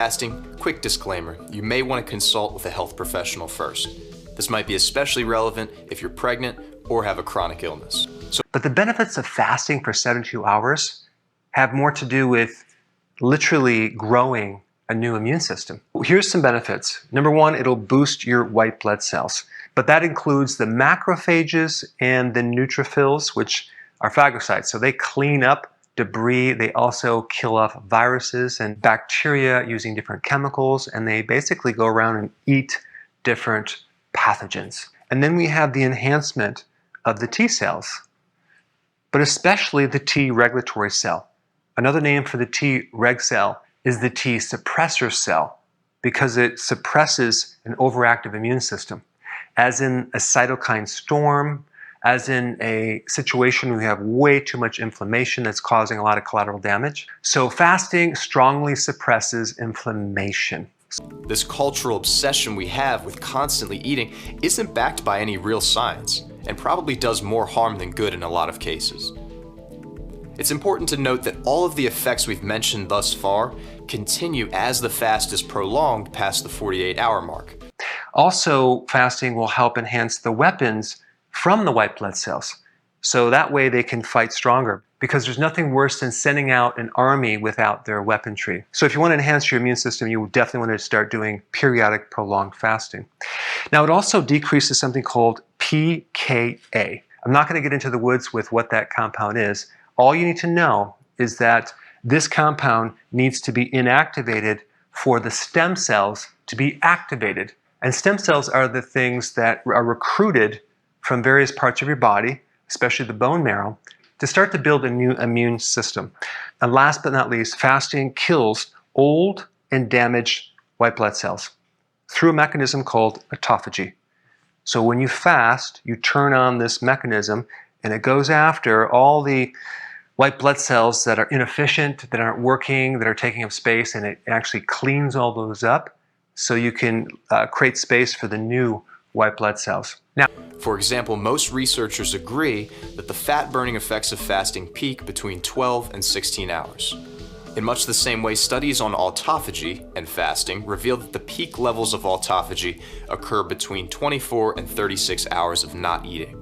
Fasting, quick disclaimer, you may want to consult with a health professional first. This might be especially relevant if you're pregnant or have a chronic illness. But the benefits of fasting for 72 hours have more to do with literally growing a new immune system. Here's some benefits. Number one, it'll boost your white blood cells. But that includes the macrophages and the neutrophils, which are phagocytes. So they clean up debris. They also kill off viruses and bacteria using different chemicals, and they basically go around and eat different pathogens. And then we have the enhancement of the T cells, but especially the T regulatory cell. Another name for the T reg cell is the T suppressor cell, because it suppresses an overactive immune system, as in a cytokine storm, as in a situation where we have way too much inflammation that's causing a lot of collateral damage. So fasting strongly suppresses inflammation. This cultural obsession we have with constantly eating isn't backed by any real science, and probably does more harm than good in a lot of cases. It's important to note that all of the effects we've mentioned thus far continue as the fast is prolonged past the 48-hour mark. Also, fasting will help enhance the weapons from the white blood cells, so that way they can fight stronger, because there's nothing worse than sending out an army without their weaponry. So if you want to enhance your immune system, you definitely want to start doing periodic prolonged fasting. Now, it also decreases something called pKa. I'm not going to get into the woods with what that compound is. All you need to know is that this compound needs to be inactivated for the stem cells to be activated. And stem cells are the things that are recruited from various parts of your body, especially the bone marrow, to start to build a new immune system. And last but not least, fasting kills old and damaged white blood cells through a mechanism called autophagy. So when you fast, you turn on this mechanism, and it goes after all the white blood cells that are inefficient, that aren't working, that are taking up space, and it actually cleans all those up so you can create space for the new white blood cells. Now, for example, most researchers agree that the fat-burning effects of fasting peak between 12 and 16 hours. In much the same way, studies on autophagy and fasting reveal that the peak levels of autophagy occur between 24 and 36 hours of not eating.